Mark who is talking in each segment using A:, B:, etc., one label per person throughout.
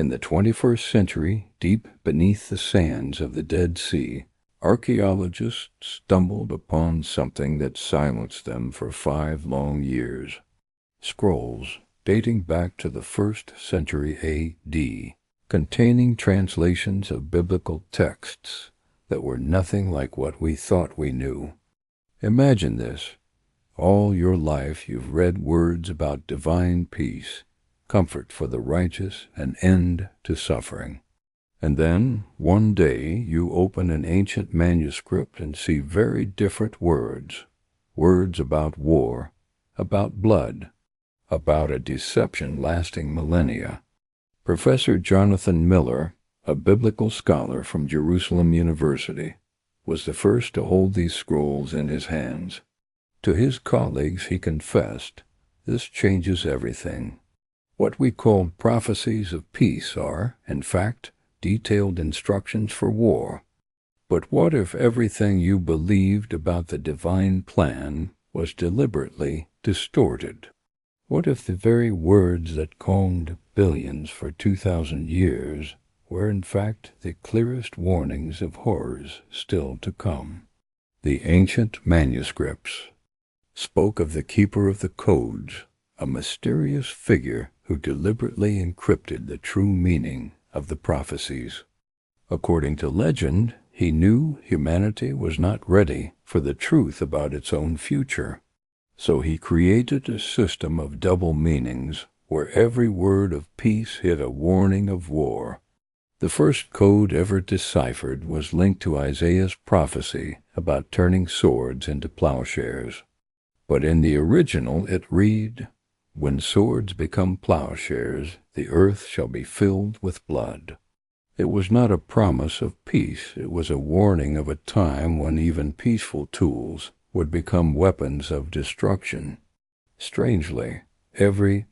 A: In the 21st century, deep beneath the sands of the Dead Sea, archaeologists stumbled upon something that silenced them for 5 long years. Scrolls dating back to the 1st century A.D., containing translations of biblical texts that were nothing like what we thought we knew. Imagine this. All your life you've read words about divine peace, comfort for the righteous, and end to suffering. And then, one day, you open an ancient manuscript and see very different words. Words about war, about blood, about a deception lasting millennia. Professor Jonathan Miller, a biblical scholar from Jerusalem University, was the first to hold these scrolls in his hands. To his colleagues he confessed, "This changes everything. What we call prophecies of peace are, in fact, detailed instructions for war. But what if everything you believed about the divine plan was deliberately distorted? What if the very words that calmed billions for 2,000 years were in fact the clearest warnings of horrors still to come?" The ancient manuscripts spoke of the keeper of the codes, a mysterious figure who deliberately encrypted the true meaning of the prophecies. According to legend, he knew humanity was not ready for the truth about its own future. So he created a system of double meanings where every word of peace hid a warning of war. The first code ever deciphered was linked to Isaiah's prophecy about turning swords into plowshares. But in the original it read, "When swords become plowshares, the earth shall be filled with blood." It was not a promise of peace, it was a warning of a time when even peaceful tools would become weapons of destruction. Strangely, every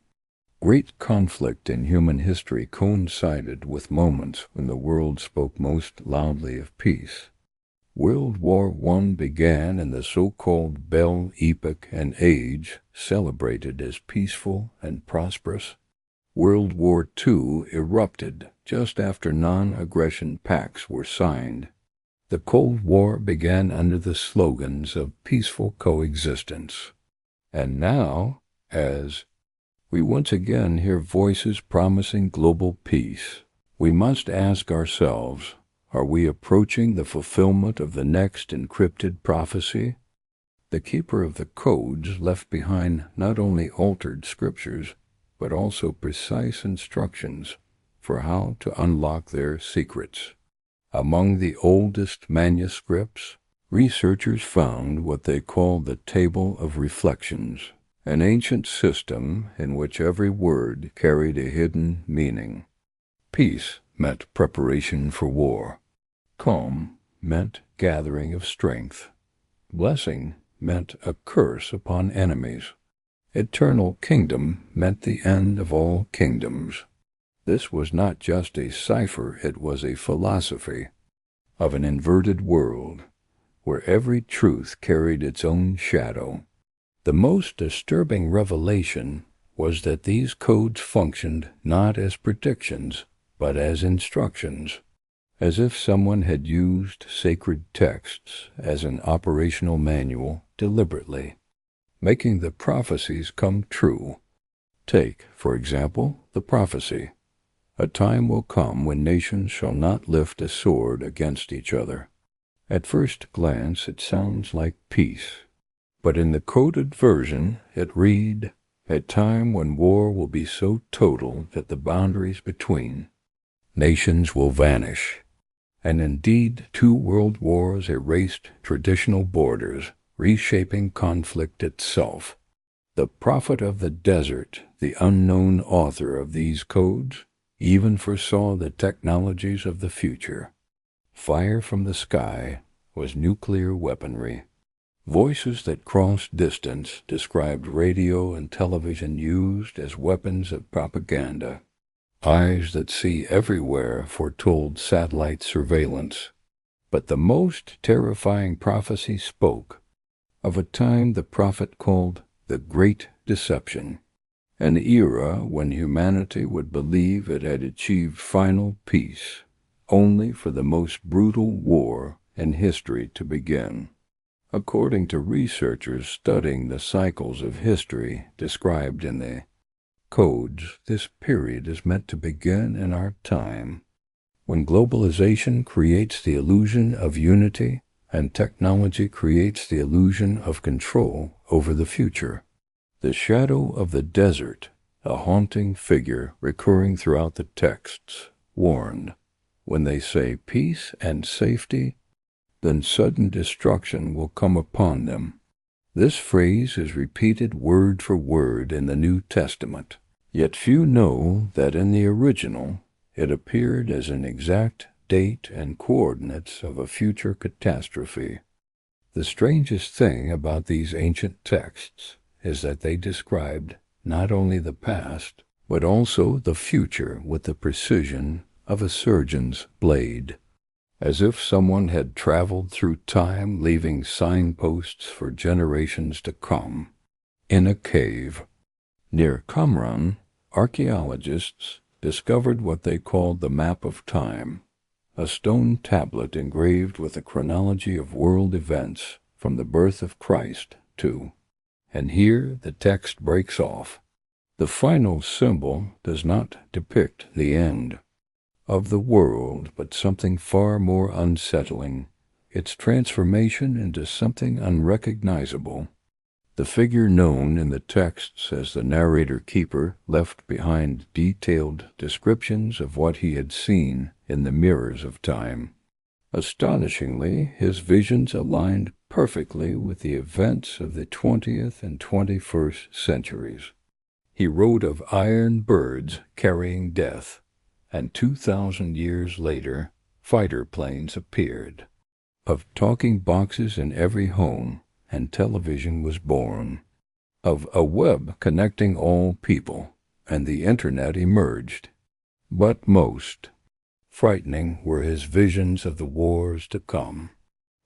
A: great conflict in human history coincided with moments when the world spoke most loudly of peace. World War I began in the so-called Belle Epoch, an age celebrated as peaceful and prosperous. World War II erupted just after non-aggression pacts were signed. The Cold War began under the slogans of peaceful coexistence. And now, as we once again hear voices promising global peace, we must ask ourselves, are we approaching the fulfillment of the next encrypted prophecy? The keeper of the codes left behind not only altered scriptures, but also precise instructions for how to unlock their secrets. Among the oldest manuscripts, researchers found what they call the Table of Reflections, an ancient system in which every word carried a hidden meaning. Peace meant preparation for war. Calm meant gathering of strength. Blessing meant a curse upon enemies. Eternal kingdom meant the end of all kingdoms. This was not just a cipher, it was a philosophy of an inverted world, where every truth carried its own shadow. The most disturbing revelation was that these codes functioned not as predictions, but as instructions, as if someone had used sacred texts as an operational manual deliberately, making the prophecies come true. Take, for example, the prophecy, "A time will come when nations shall not lift a sword against each other." At first glance it sounds like peace, but in the coded version it read, "A time when war will be so total that the boundaries between nations will vanish." And indeed, 2 world wars erased traditional borders, reshaping conflict itself. The prophet of the desert, the unknown author of these codes, even foresaw the technologies of the future. Fire from the sky was nuclear weaponry. Voices that crossed distance described radio and television used as weapons of propaganda. Eyes that see everywhere foretold satellite surveillance. But the most terrifying prophecy spoke of a time the prophet called the Great Deception, an era when humanity would believe it had achieved final peace, only for the most brutal war in history to begin. According to researchers studying the cycles of history described in the codes, this period is meant to begin in our time, when globalization creates the illusion of unity and technology creates the illusion of control over the future. The shadow of the desert, a haunting figure recurring throughout the texts, warned, when they say peace and safety, then sudden destruction will come upon them. This phrase is repeated word for word in the New Testament, yet few know that in the original it appeared as an exact date and coordinates of a future catastrophe. The strangest thing about these ancient texts is that they described not only the past, but also the future with the precision of a surgeon's blade, as if someone had traveled through time, leaving signposts for generations to come. In a cave near Qumran, archaeologists discovered what they called the Map of Time, a stone tablet engraved with a chronology of world events from the birth of Christ to, and here the text breaks off. The final symbol does not depict the end of the world, but something far more unsettling, its transformation into something unrecognizable. The figure known in the texts as the narrator-keeper left behind detailed descriptions of what he had seen in the mirrors of time. Astonishingly, his visions aligned perfectly with the events of the 20th and 21st centuries. He wrote of iron birds carrying death, and 2,000 years later, fighter planes appeared. Of talking boxes in every home, and television was born. Of a web connecting all people, and the internet emerged. But most frightening were his visions of the wars to come.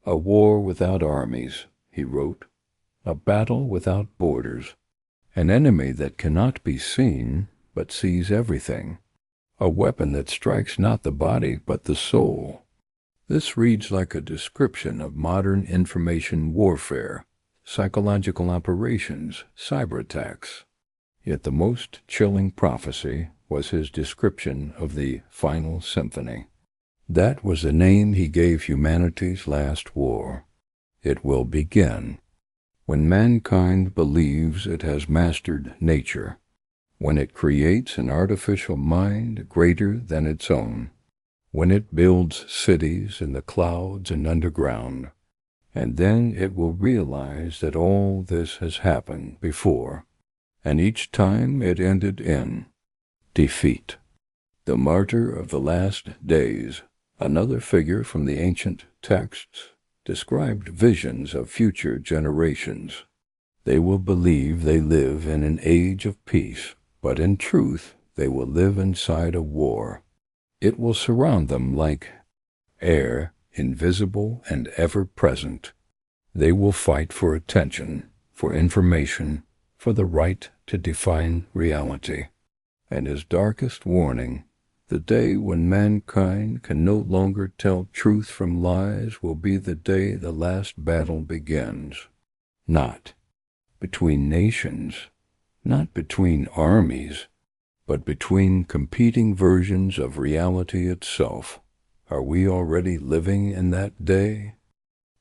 A: A war without armies, he wrote, a battle without borders, an enemy that cannot be seen, but sees everything, a weapon that strikes not the body but the soul. This reads like a description of modern information warfare, psychological operations, cyber attacks. Yet the most chilling prophecy was his description of the final symphony. That was the name he gave humanity's last war. It will begin when mankind believes it has mastered nature, when it creates an artificial mind greater than its own, when it builds cities in the clouds and underground, and then it will realize that all this has happened before, and each time it ended in defeat. The martyr of the last days, another figure from the ancient texts, described visions of future generations. They will believe they live in an age of peace, but in truth they will live inside a war. It will surround them like air, invisible and ever-present. They will fight for attention, for information, for the right to define reality. And his darkest warning, the day when mankind can no longer tell truth from lies, will be the day the last battle begins. Not between nations, not between armies, but between competing versions of reality itself. Are we already living in that day?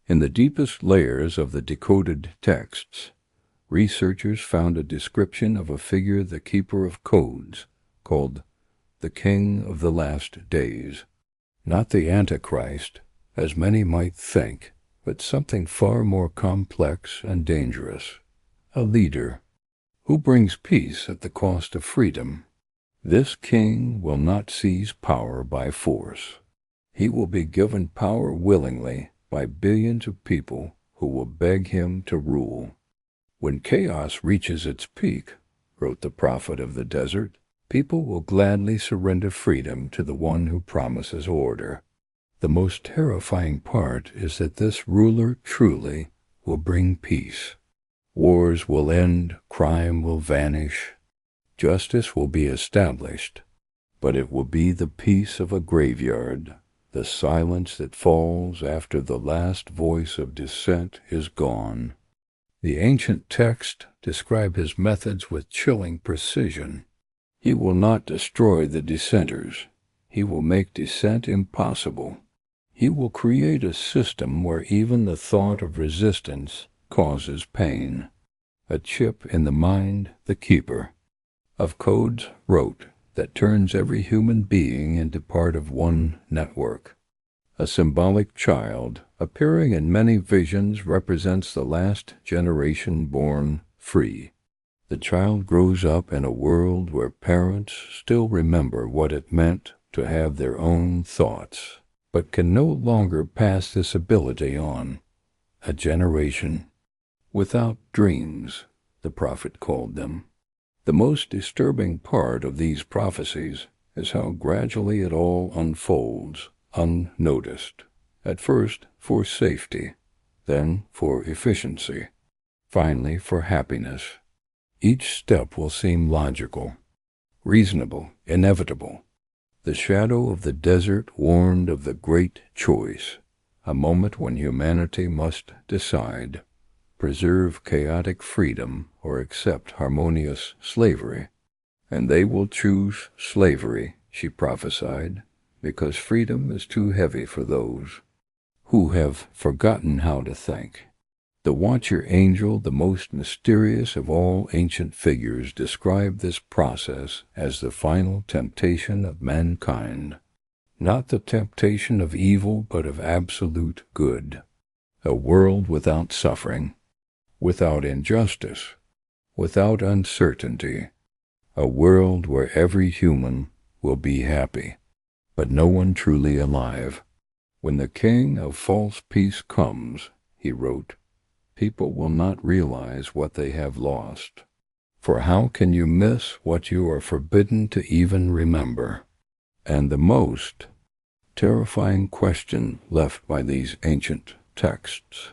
A: In the deepest layers of the decoded texts, researchers found a description of a figure, the keeper of codes, called the King of the Last Days. Not the Antichrist, as many might think, but something far more complex and dangerous. A leader who brings peace at the cost of freedom. This king will not seize power by force. He will be given power willingly by billions of people who will beg him to rule. When chaos reaches its peak, wrote the prophet of the desert, people will gladly surrender freedom to the one who promises order. The most terrifying part is that this ruler truly will bring peace. Wars will end, crime will vanish. Justice will be established, but it will be the peace of a graveyard, the silence that falls after the last voice of dissent is gone. The ancient texts describe his methods with chilling precision. He will not destroy the dissenters. He will make dissent impossible. He will create a system where even the thought of resistance causes pain. A chip in the mind, the keeper of codes wrote, that turns every human being into part of one network. A symbolic child, appearing in many visions, represents the last generation born free. The child grows up in a world where parents still remember what it meant to have their own thoughts, but can no longer pass this ability on. A generation without dreams, the prophet called them. The most disturbing part of these prophecies is how gradually it all unfolds, unnoticed. At first for safety, then for efficiency, finally for happiness. Each step will seem logical, reasonable, inevitable. The shadow of the desert warned of the great choice, a moment when humanity must decide. Preserve chaotic freedom or accept harmonious slavery. And they will choose slavery, she prophesied, because freedom is too heavy for those who have forgotten how to think. The watcher angel, the most mysterious of all ancient figures, described this process as the final temptation of mankind. Not the temptation of evil, but of absolute good. A world without suffering, without injustice, without uncertainty, a world where every human will be happy, but no one truly alive. When the king of false peace comes, he wrote, people will not realize what they have lost. For how can you miss what you are forbidden to even remember? And the most terrifying question left by these ancient texts,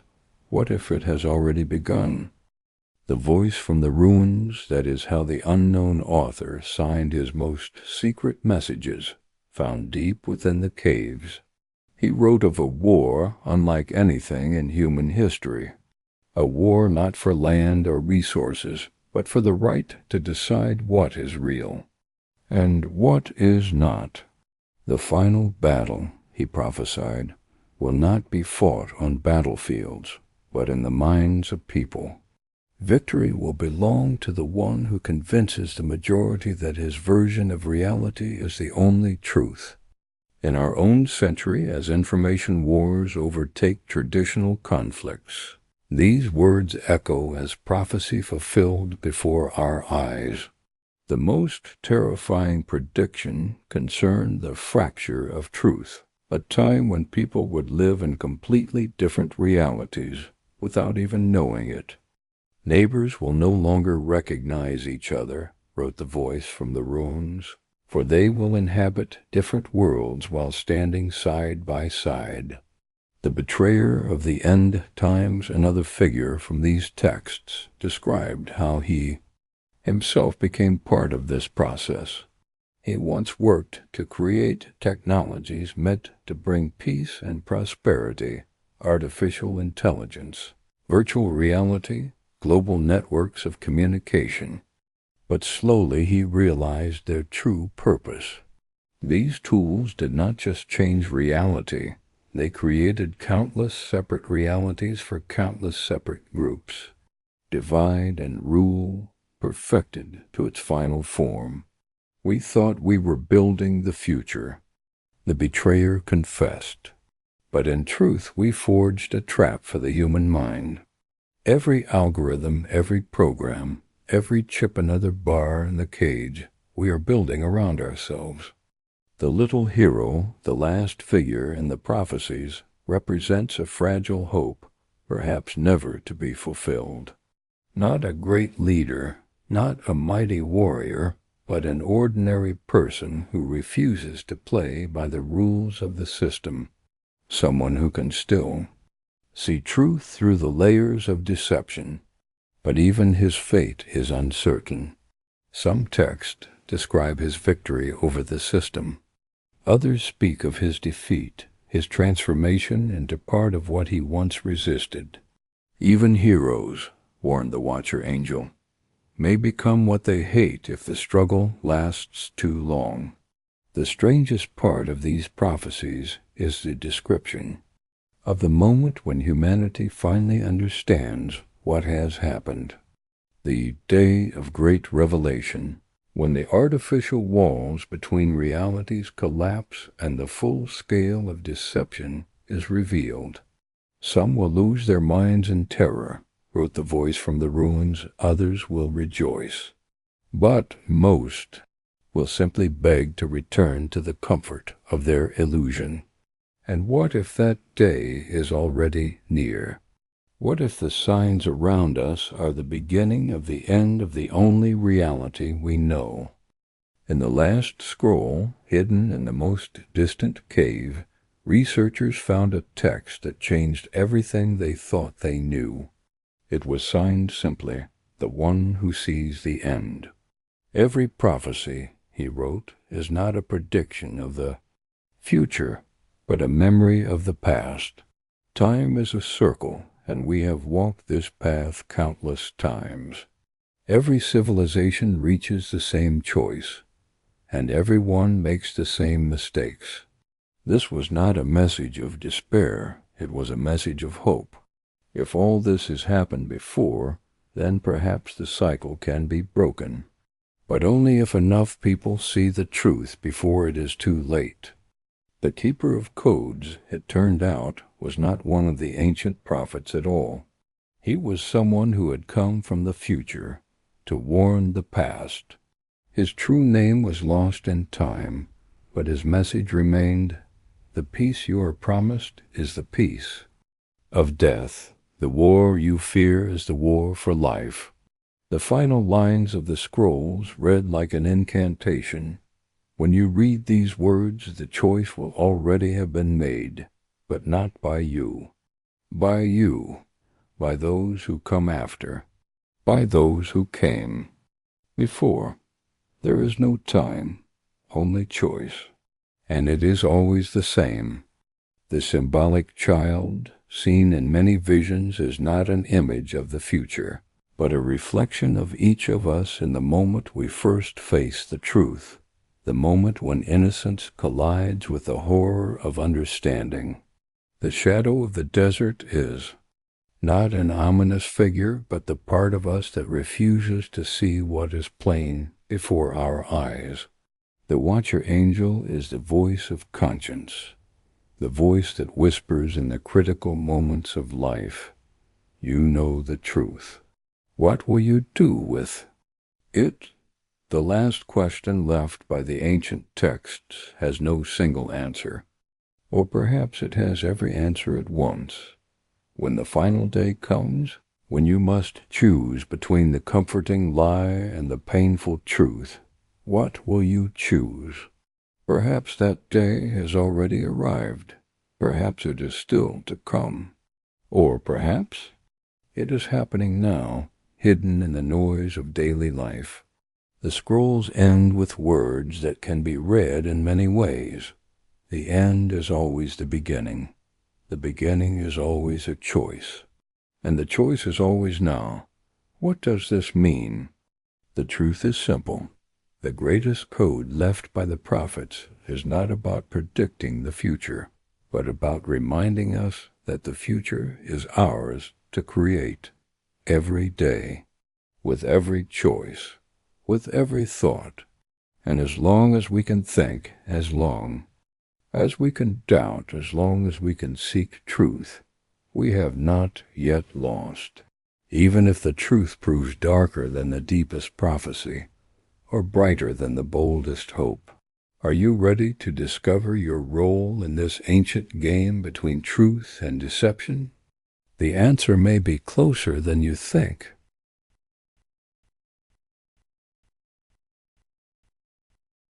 A: what if it has already begun? The voice from the ruins, that is how the unknown author signed his most secret messages, found deep within the caves. He wrote of a war unlike anything in human history, a war not for land or resources, but for the right to decide what is real and what is not. The final battle, he prophesied, will not be fought on battlefields, but in the minds of people. Victory will belong to the one who convinces the majority that his version of reality is the only truth. In our own century, as information wars overtake traditional conflicts, these words echo as prophecy fulfilled before our eyes. The most terrifying prediction concerned the fracture of truth, a time when people would live in completely different realities without even knowing it. Neighbors will no longer recognize each other, wrote the voice from the ruins, for they will inhabit different worlds while standing side by side. The betrayer of the end times, another figure from these texts, described how he himself became part of this process. He once worked to create technologies meant to bring peace and prosperity, artificial intelligence, virtual reality, global networks of communication. But slowly he realized their true purpose. These tools did not just change reality, they created countless separate realities for countless separate groups. Divide and rule, perfected to its final form. We thought we were building the future. The betrayer confessed. But in truth we forged a trap for the human mind. Every algorithm, every program, every chip another bar in the cage we are building around ourselves. The little hero, the last figure in the prophecies, represents a fragile hope, perhaps never to be fulfilled. Not a great leader, not a mighty warrior, but an ordinary person who refuses to play by the rules of the system. Someone who can still see truth through the layers of deception, but even his fate is uncertain. Some texts describe his victory over the system. Others speak of his defeat, his transformation into part of what he once resisted. Even heroes, warned the Watcher Angel, may become what they hate if the struggle lasts too long. The strangest part of these prophecies is the description of the moment when humanity finally understands what has happened. The day of great revelation, when the artificial walls between realities collapse and the full scale of deception is revealed. Some will lose their minds in terror, wrote the voice from the ruins. Others will rejoice. But most will simply beg to return to the comfort of their illusion. And what if that day is already near? What if the signs around us are the beginning of the end of the only reality we know? In the last scroll, hidden in the most distant cave, researchers found a text that changed everything they thought they knew. It was signed simply, "The One Who Sees the End." Every prophecy, he wrote, is not a prediction of the future, but a memory of the past. Time is a circle, and we have walked this path countless times. Every civilization reaches the same choice, and every one makes the same mistakes. This was not a message of despair, it was a message of hope. If all this has happened before, then perhaps the cycle can be broken. But only if enough people see the truth before it is too late. The keeper of codes, it turned out, was not one of the ancient prophets at all. He was someone who had come from the future to warn the past. His true name was lost in time, but his message remained, "The peace you are promised is the peace of death. The war you fear is the war for life." The final lines of the scrolls read like an incantation. When you read these words, the choice will already have been made, but not by you. By you, by those who come after, by those who came before. There is no time, only choice, and it is always the same. The symbolic child, seen in many visions, is not an image of the future, but a reflection of each of us in the moment we first face the truth, the moment when innocence collides with the horror of understanding. The shadow of the desert is not an ominous figure, but the part of us that refuses to see what is plain before our eyes. The Watcher Angel is the voice of conscience, the voice that whispers in the critical moments of life, "You know the truth. What will you do with it?" The last question left by the ancient texts has no single answer. Or perhaps it has every answer at once. When the final day comes, when you must choose between the comforting lie and the painful truth, what will you choose? Perhaps that day has already arrived. Perhaps it is still to come. Or perhaps it is happening now, hidden in the noise of daily life. The scrolls end with words that can be read in many ways. The end is always the beginning. The beginning is always a choice. And the choice is always now. What does this mean? The truth is simple. The greatest code left by the prophets is not about predicting the future, but about reminding us that the future is ours to create every day, with every choice, with every thought, and as long as we can think, as long as we can doubt, as long as we can seek truth, we have not yet lost. Even if the truth proves darker than the deepest prophecy, or brighter than the boldest hope. Are you ready to discover your role in this ancient game between truth and deception? The answer may be closer than you think.